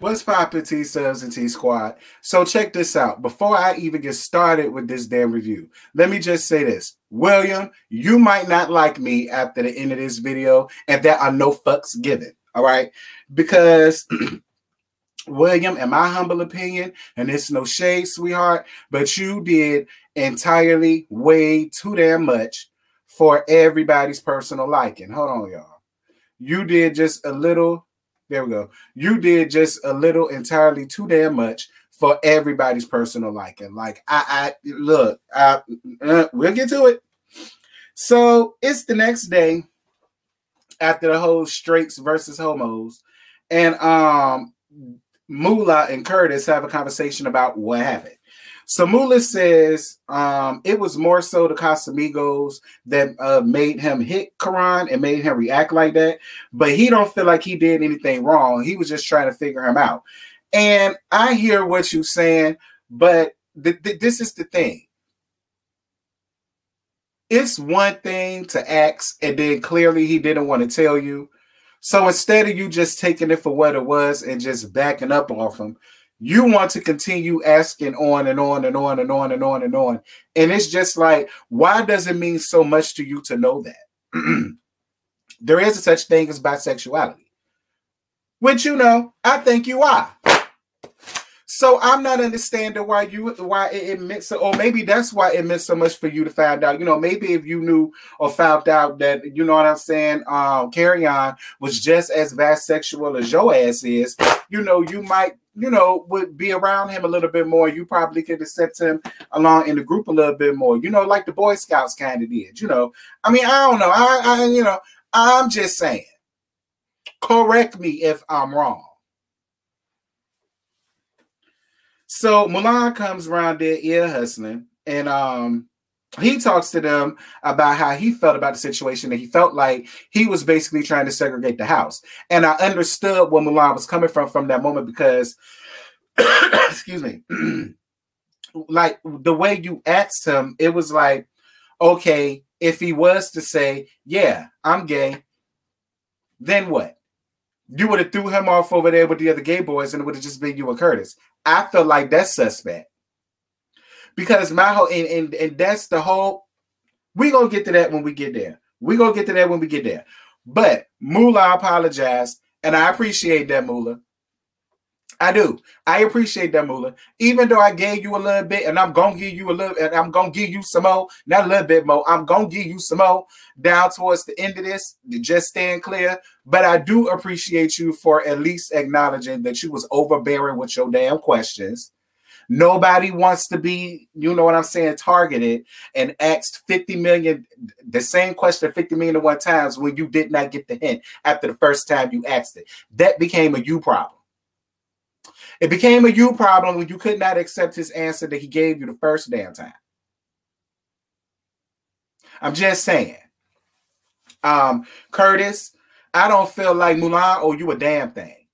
What's poppin', T Subs and T Squad? So check this out. Before I even get started with this damn review, let me just say this. William, you might not like me after the end of this video, and there are no fucks given. All right? Because William, in my humble opinion, and it's no shade, sweetheart, but you did entirely way too damn much for everybody's personal liking. Hold on, y'all. You did just a little. There we go. You did just a little entirely too damn much for everybody's personal liking. Like, we'll get to it. So it's the next day after the whole straights versus homos, and Moolah and Curtis have a conversation about what happened. So Moolah says it was more so the Casamigos that made him hit Karan and made him react like that. But he don't feel like he did anything wrong. He was just trying to figure him out. And I hear what you're saying, but this is the thing. It's one thing to ask, and then clearly he didn't want to tell you. So instead of you just taking it for what it was and just backing up off him, you want to continue asking on and on and on and on and on and on. And it's just like, why does it mean so much to you to know that? There is a such thing as bisexuality, which, you know, I think you are. So I'm not understanding why it meant so, or maybe that's why it meant so much for you to find out. You know, maybe if you knew or found out that, you know what I'm saying, Carry On was just as bisexual as your ass is, you know, you might, you know, would be around him a little bit more. You probably could accept him along in the group a little bit more, you know, like the Boy Scouts kind of did, you know. I mean, I don't know. You know, I'm just saying, correct me if I'm wrong. So Mulan comes around there ear hustling, and he talks to them about how he felt about the situation, that he felt like he was basically trying to segregate the house. And I understood where Mulan was coming from that moment because, excuse me, like the way you asked him, it was like, okay, if he was to say, yeah, I'm gay, then what? You would have threw him off over there with the other gay boys, and it would have just been you and Curtis. I feel like that's suspect. Because my whole, and that's the whole, we're going to get to that when we get there. We're going to get to that when we get there. But Moolah apologized, and I appreciate that, Moolah. I do. I appreciate that, Moolah. Even though I gave you a little bit, and I'm going to give you a little, and I'm going to give you some more, not a little bit more, I'm going to give you some more down towards the end of this, just staying clear. But I do appreciate you for at least acknowledging that you was overbearing with your damn questions. Nobody wants to be, you know what I'm saying, targeted and asked 50 million, the same question 50 million and one times when you did not get the hint after the first time you asked it. That became a you problem. It became a you problem when you could not accept his answer that he gave you the first damn time. I'm just saying. Curtis, I don't feel like Mulan owe you a damn thing.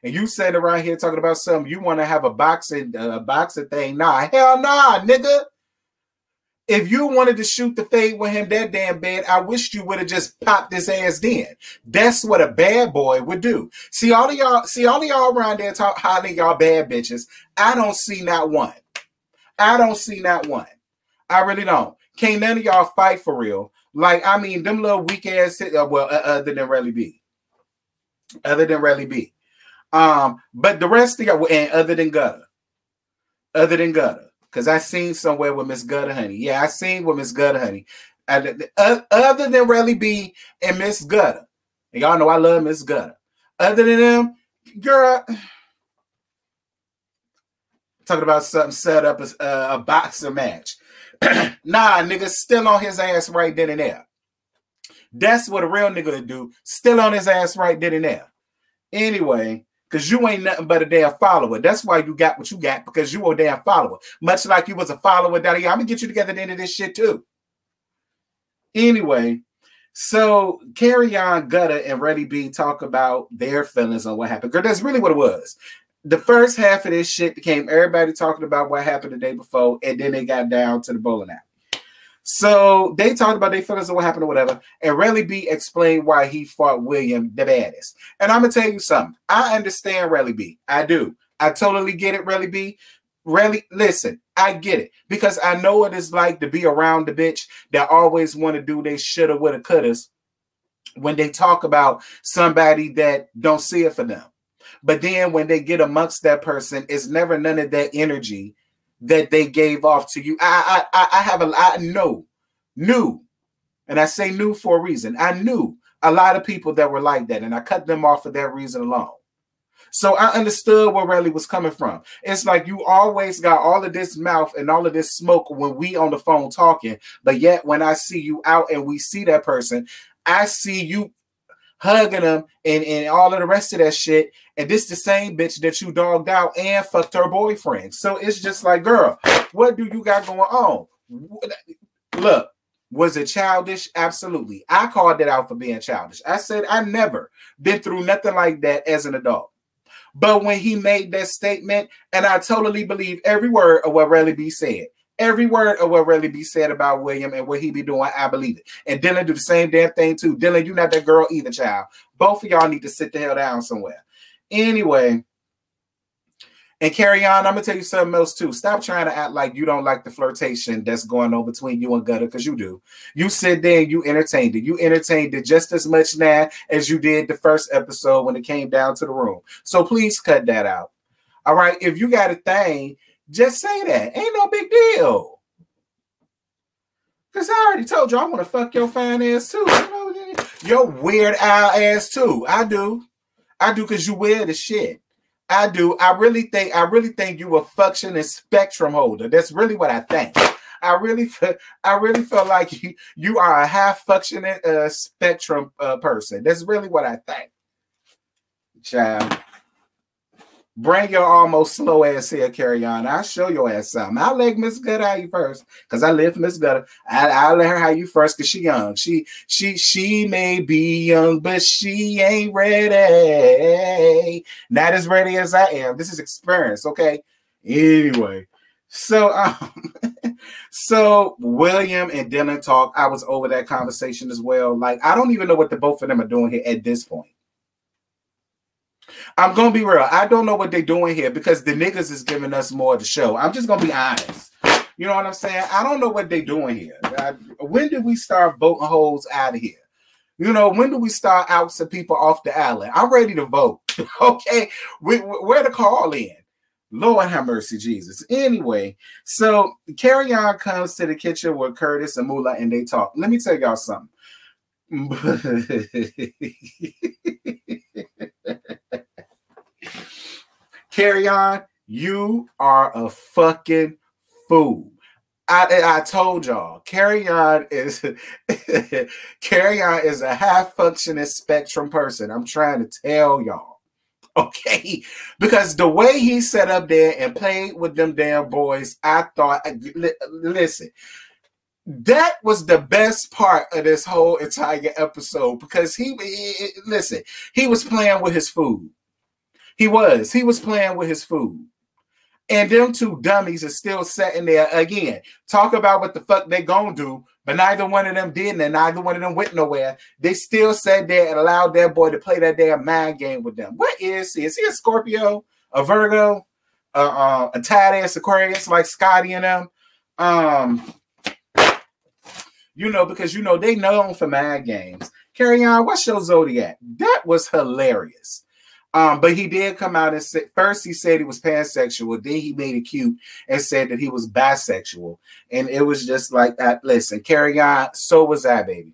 And you sitting around here talking about something, you want to have a boxing thing. Nah, hell nah, nigga. If you wanted to shoot the fade with him that damn bad, I wish you would have just popped his ass then. That's what a bad boy would do. See all of y'all around there talk highly y'all bad bitches. I don't see not one. I don't see not one. I really don't. Can't none of y'all fight for real. Like, I mean, them little weak ass, other than Relly B. Other than Relly B. But the rest of y'all, and other than Gutter. Other than Gutter. Because I seen somewhere with Miss Gutter Honey. Yeah, I seen with Miss Gutter Honey. Other than Relly B and Miss Gutter. And y'all know I love Miss Gutter. Other than them, girl, talking about something set up as a boxing match. Nah, nigga, still on his ass right then and there. That's what a real nigga would do. Still on his ass right then and there. Anyway, because you ain't nothing but a damn follower. That's why you got what you got, because you a damn follower. Much like you was a follower down here. I'm going to get you together at the end of this shit too. Anyway, so Carry On, Gutter, and Reddy B talk about their feelings on what happened. Girl, that's really what it was. The first half of this shit became everybody talking about what happened the day before, and then they got down to the bowling alley. So they talked about their feelings and what happened or whatever. And Relly B explained why he fought William the baddest. And I'm going to tell you something. I understand Relly B. I do. I totally get it, Relly B. Relly, listen, I get it. Because I know what it's like to be around the bitch that always want to do they shoulda, woulda, couldas when they talk about somebody that don't see it for them. But then when they get amongst that person, it's never none of that energy that they gave off to you. I knew, and I say knew for a reason. I knew a lot of people that were like that, and I cut them off for that reason alone. So I understood where Relly was coming from. It's like you always got all of this mouth and all of this smoke when we on the phone talking, but yet when I see you out and we see that person, I see you hugging them and all of the rest of that shit. And this the same bitch that you dogged out and fucked her boyfriend. So it's just like, girl, what do you got going on? Look, was it childish? Absolutely. I called it out for being childish. I said I never been through nothing like that as an adult. But when he made that statement, and I totally believe every word of what Relly B said. Every word of what Relly B said about William and what he be doing, I believe it. And Dylan do the same damn thing too. Dylan, you not that girl either, child. Both of y'all need to sit the hell down somewhere. Anyway, and carry on. I'm gonna tell you something else too. Stop trying to act like you don't like the flirtation that's going on between you and Gutter, because you do. You sit there and you entertained it. You entertained it just as much now as you did the first episode when it came down to the room. So please cut that out. All right. If you got a thing, just say that. Ain't no big deal. Because I already told you I want to fuck your fine ass too. You know, your weird owl ass too. I do. I do, because you weird as shit. I do. I really think you a functioning spectrum holder. That's really what I think. I really feel like you are a half functioning spectrum person. That's really what I think. Child. Bring your almost slow ass here, carry on. I'll show your ass something. I'll let Miss Gutter how you first, because I live for Miss Gutter. I'll let her how you first, because she young. She may be young, but she ain't ready. Not as ready as I am. This is experience, okay? Anyway, so so William and Dylan talk. I was over that conversation as well. Like, I don't even know what the both of them are doing here at this point. I'm going to be real. I don't know what they're doing here because the niggas is giving us more of the show. I'm just going to be honest. You know what I'm saying? I don't know what they're doing here. When did we start voting hoes out of here? You know, when do we start out some people off the island? I'm ready to vote. Okay? Where to call in? Lord have mercy, Jesus. Anyway, so Carry On comes to the kitchen with Curtis and Moolah and they talk. Let me tell y'all something. Carry On, you are a fucking fool. I told y'all, Carry On is a high functioning spectrum person. I'm trying to tell y'all. Okay, because the way he sat up there and played with them damn boys, I thought, listen, that was the best part of this whole entire episode, because he was playing with his food. He was playing with his food. And them two dummies are still sitting there again. Talk about what the fuck they gonna do, but neither one of them did, and neither one of them went nowhere. They still sat there and allowed their boy to play that damn mind game with them. What is he? Is he a Scorpio? A Virgo? A tight ass Aquarius like Scotty and them? You know, because you know they known for mind games. Carry On, what's your zodiac? That was hilarious. But he did come out and say, first he said he was pansexual, then he made it cute and said that he was bisexual. And it was just like that. Listen, Carry On, so was I, baby.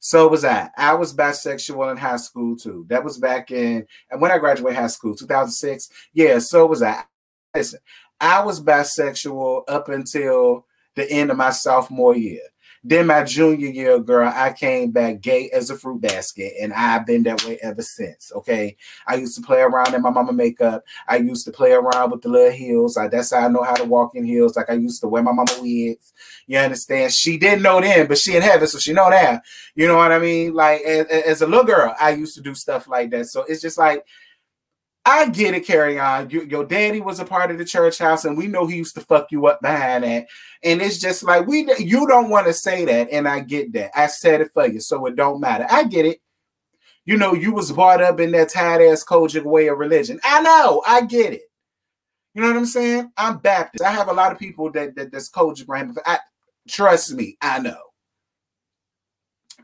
So was I. I was bisexual in high school too. That was back in, and when I graduated high school, 2006. Yeah, so was I. Listen, I was bisexual up until the end of my sophomore year. Then my junior year, girl, I came back gay as a fruit basket, and I've been that way ever since, okay? I used to play around in my mama makeup. I used to play around with the little heels. That's how I know how to walk in heels. Like, I used to wear my mama wigs. You understand? She didn't know then, but she in heaven, so she know now. You know what I mean? Like, as a little girl, I used to do stuff like that. So it's just like, I get it, Carry On. Your daddy was a part of the church house, and we know he used to fuck you up behind that. And it's just like you don't want to say that, and I get that. I said it for you, so it don't matter. I get it. You know, you was brought up in that tight ass Kojic way of religion. I know, I get it. You know what I'm saying? I'm Baptist. I have a lot of people that's Kojic grand. Trust me, I know.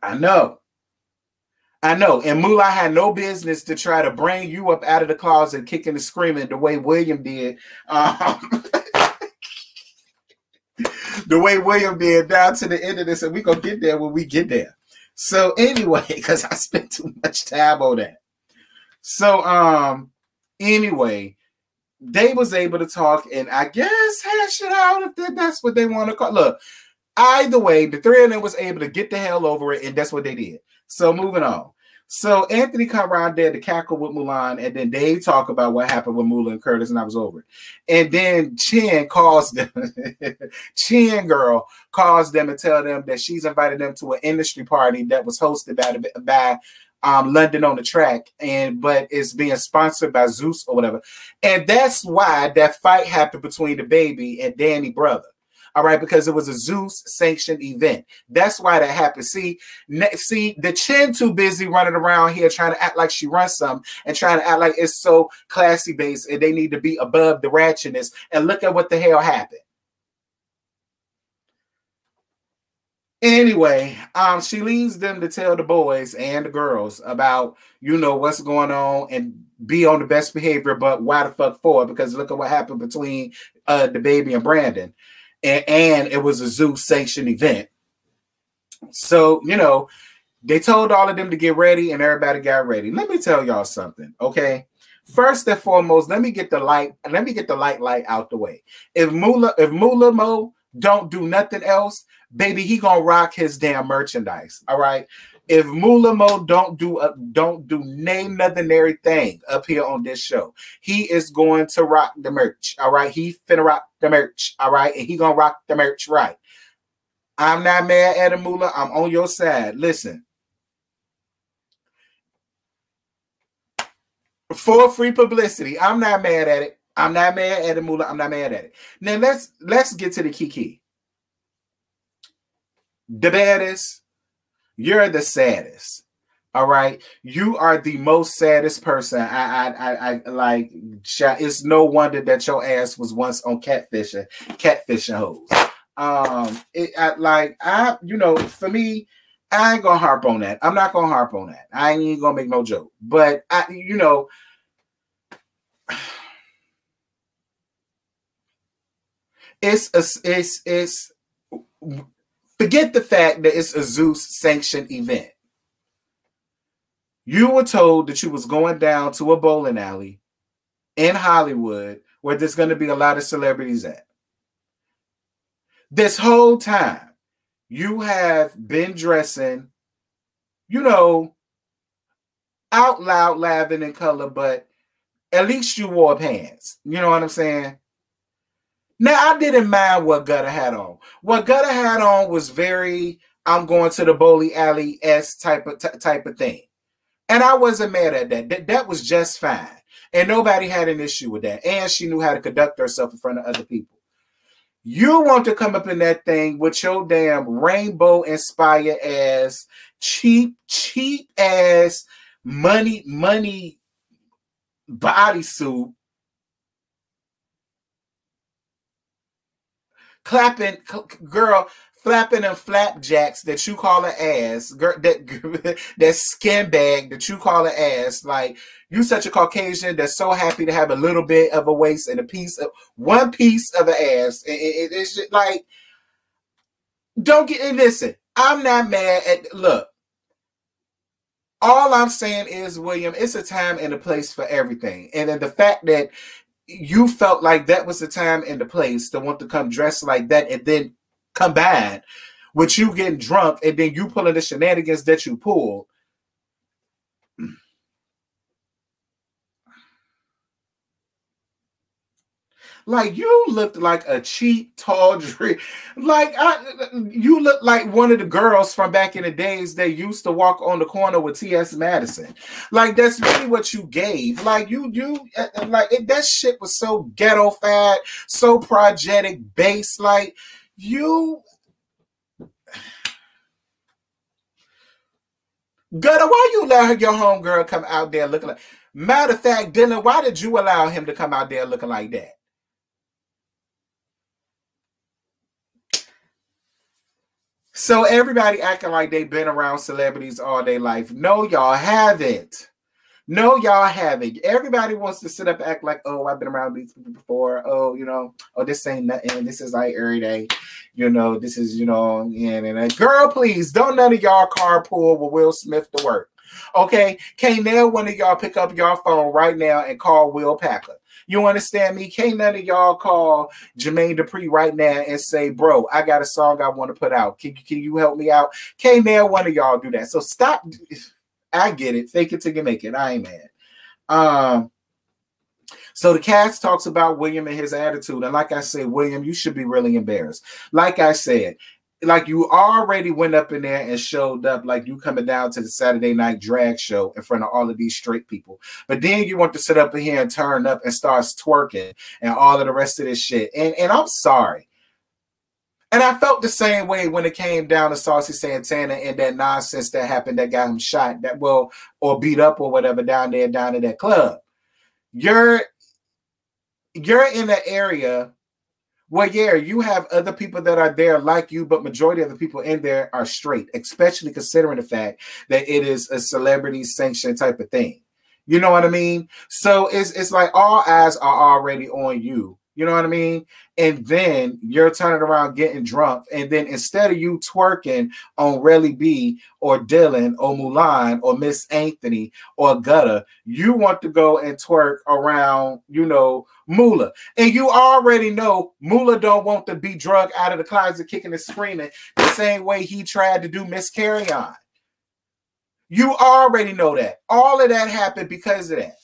I know. I know. And Moolah had no business to try to bring you up out of the closet, kicking and screaming the way William did. The way William did down to the end of this, and we're going to get there when we get there. So anyway, because I spent too much time on that. So anyway, they was able to talk and I guess hash it out if that's what they want to call. Look, either way, the three of them was able to get the hell over it, and that's what they did. So moving on. So Anthony come around there to cackle with Mulan, and then they talk about what happened with Moolah and Curtis, and I was over it. And then Chen calls them, Chen girl calls them and tell them that she's invited them to an industry party that was hosted by London on the Track, but it's being sponsored by Zeus or whatever. And that's why that fight happened between the baby and Danny brother. All right, because it was a Zeus sanctioned event. That's why that happened. See, the Chin too busy running around here trying to act like she runs something and trying to act like it's so classy based and they need to be above the ratchetness. And look at what the hell happened. Anyway, she leaves them to tell the boys and the girls about, you know, what's going on and be on the best behavior, but why the fuck for? Because look at what happened between the baby and Brandon. And it was a Zeus sanctioned event. So, you know, they told all of them to get ready and everybody got ready. Let me tell y'all something, okay? First and foremost, let me get the light out the way. If Moolah Mo don't do nothing else, baby, he gonna rock his damn merchandise. All right. If Moolah Mo don't do name nothing everything up here on this show, he is going to rock the merch. All right. He finna rock the merch. All right. And he gonna rock the merch right. I'm not mad at him, Moolah. I'm on your side. Listen. For free publicity, I'm not mad at it. I'm not mad at it, Moolah. I'm not mad at it. Now let's get to the key. The baddest. You're the saddest. All right. You are the most saddest person. I like. It's no wonder that your ass was once on catfishing hoes. You know, for me, I ain't gonna harp on that. I'm not gonna harp on that. I ain't even gonna make no joke. But you know, it's forget the fact that it's a Zeus sanctioned event. You were told that you was going down to a bowling alley in Hollywood where there's going to be a lot of celebrities at. This whole time, you have been dressing, you know, out loud, laughing in color, but at least you wore pants. You know what I'm saying? Now, I didn't mind what Gutter had on. What Gutter had on was very, I'm going to the bowling alley-esque type of thing. And I wasn't mad at that. That was just fine. And nobody had an issue with that. And she knew how to conduct herself in front of other people. You want to come up in that thing with your damn rainbow-inspired ass, cheap ass, money bodysuit. Flapping them flapjacks that you call an ass, that skin bag that you call an ass. Like, you such a Caucasian that's so happy to have a little bit of a waist and one piece of an ass. It's just like, listen, I'm not mad at, look, all I'm saying is, William, it's a time and a place for everything. And then the fact that you felt like that was the time and the place to want to come dressed like that and then combined with you getting drunk and then you pulling the shenanigans that you pulled. Like, you looked like a cheap, tall drink. Like, you look like one of the girls from back in the days that used to walk on the corner with T.S. Madison. Like, that's really what you gave. Like, that shit was so ghetto fat, so projectic base. Like, you... Gutter, why you let your homegirl come out there looking like... Matter of fact, Dylan, why did you allow him to come out there looking like that? So everybody acting like they've been around celebrities all their life. No, y'all haven't. No, y'all haven't. Everybody wants to sit up and act like, oh, I've been around these people before. Oh, oh, this ain't nothing. This is like every day. This is, and girl, please, don't none of y'all carpool with Will Smith to work. Okay? Can't now one of y'all pick up your phone right now and call Will Packer. You understand me? Can't none of y'all call Jermaine Dupri right now and say, bro, I got a song I want to put out. Can you help me out? Can't now one of y'all do that. So stop. I get it. Fake it till you make it. I ain't mad. So the cast talks about William and his attitude. And like I said, William, you should be really embarrassed. Like I said, like you already went up in there and showed up like you coming down to the Saturday night drag show in front of all of these straight people. But then you want to sit up in here and turn up and start twerking and all of the rest of this shit. And I'm sorry. And I felt the same way when it came down to Saucy Santana and that nonsense that happened that got him shot, or beat up or whatever down at that club. You're in an area where, yeah, you have other people that are there like you, but majority of the people in there are straight, especially considering the fact that it is a celebrity sanctioned type of thing. You know what I mean? So it's like all eyes are already on you. You know what I mean? And then you're turning around getting drunk. And then instead of you twerking on Relly B or Dylan or Mulan or Miss Anthony or Gutter, you want to go and twerk around, Moolah. And you already know Moolah don't want to be drugged out of the closet kicking and screaming the same way he tried to do Miss Carry On. You already know that. All of that happened because of that.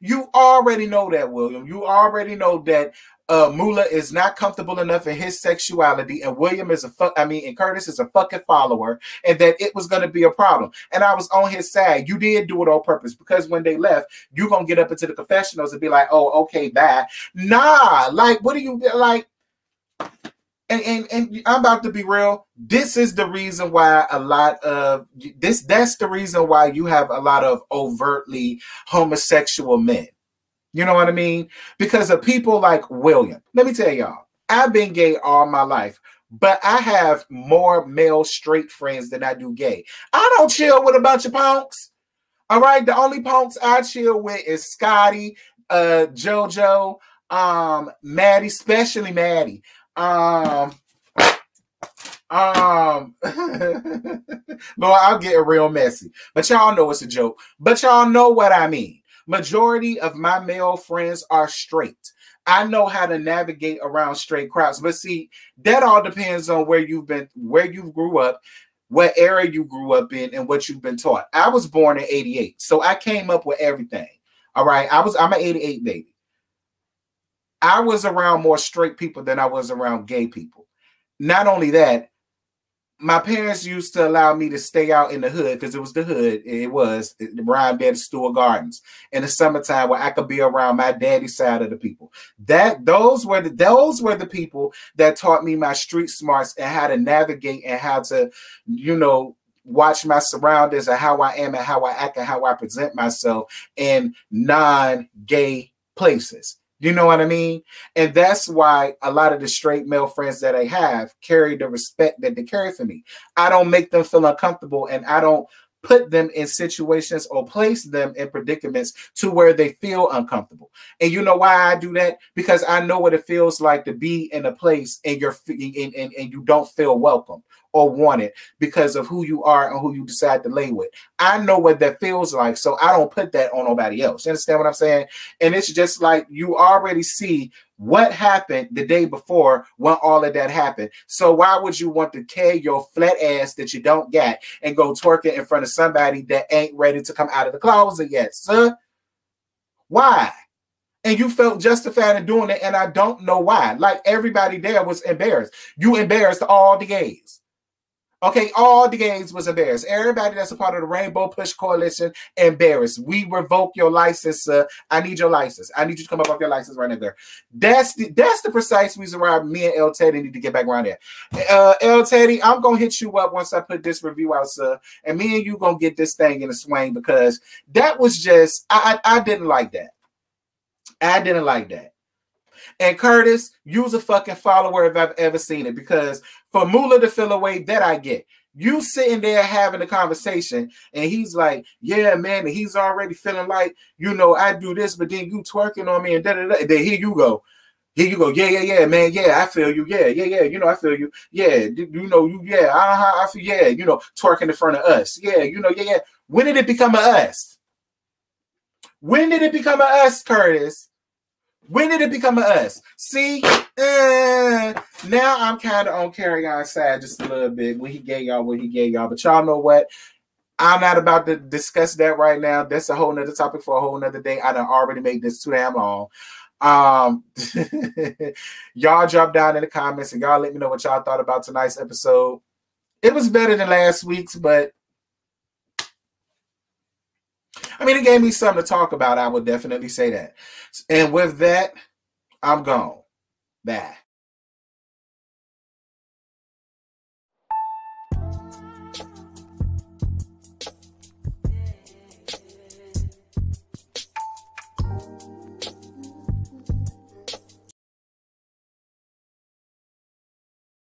You already know that, William. You already know that Moolah is not comfortable enough in his sexuality, and William is and Curtis is a fucking follower, and that it was going to be a problem. And I was on his side. You did do it on purpose, because when they left, you're going to get up into the confessionals and be like, oh, okay, bye. Nah, like, what do you, like, and I'm about to be real. This is the reason why that's the reason why you have a lot of overtly homosexual men. You know what I mean? Because of people like William. Let me tell y'all, I've been gay all my life, but I have more male straight friends than I do gay. I don't chill with a bunch of punks. All right? The only punks I chill with is Scotty, JoJo, Maddie, especially Maddie. Lord, I'll get real messy. But y'all know it's a joke. But y'all know what I mean. Majority of my male friends are straight. I know how to navigate around straight crowds. But see, that all depends on where you've been, where you grew up, what era you grew up in, and what you've been taught. I was born in 88, so I came up with everything. All right, I'm an 88 baby. I was around more straight people than I was around gay people. Not only that, my parents used to allow me to stay out in the hood, because it was the hood. It was around there, Stewart Gardens, in the summertime, where I could be around my daddy's side of the people. Those were the people that taught me my street smarts and how to navigate and how to, watch my surroundings and how I am and how I act and how I present myself in non-gay places. You know what I mean? And that's why a lot of the straight male friends that I have carry the respect that they carry for me. I don't make them feel uncomfortable, and I don't put them in situations or place them in predicaments to where they feel uncomfortable. And you know why I do that? Because I know what it feels like to be in a place and you don't feel welcome or wanted because of who you are and who you decide to lay with. I know what that feels like, so I don't put that on nobody else. You understand what I'm saying? And it's just like you already see what happened the day before when all of that happened. So why would you want to carry your flat ass that you don't get and go twerking in front of somebody that ain't ready to come out of the closet yet, sir? Why? And you felt justified in doing it, and I don't know why. Like, everybody there was embarrassed. You embarrassed all the gays. Okay, all the gays was embarrassed. Everybody that's a part of the Rainbow Push Coalition, embarrassed. We revoke your license, sir. I need your license. I need you to come up off your license right now, there. That's the precise reason why me and El Teddy need to get back around there. El Teddy, I'm going to hit you up once I put this review out, sir. And me and you going to get this thing in the swing, because that was just, I didn't like that. I didn't like that. And Curtis, you's a fucking follower if I've ever seen it, because for Moolah to feel away, that I get. You sitting there having a conversation, and he's like, yeah, man, and he's already feeling like, you know, I do this, but then you twerking on me, and da-da-da. And then here you go. Here you go. Yeah, man. Yeah, I feel you. Yeah. You know, I feel you. Yeah, you know, I feel, yeah, you know, twerking in front of us. Yeah, you know, yeah. When did it become a us? When did it become a us, Curtis? When did it become a us? See, now I'm kind of on Carry On side just a little bit. When he gave y'all what he gave y'all. But y'all know what? I'm not about to discuss that right now. That's a whole nother topic for a whole nother day. I done already made this too damn long. Y'all drop down in the comments and y'all let me know what y'all thought about tonight's episode. It was better than last week's, but I mean, it gave me something to talk about. I would definitely say that. And with that, I'm gone. Bye.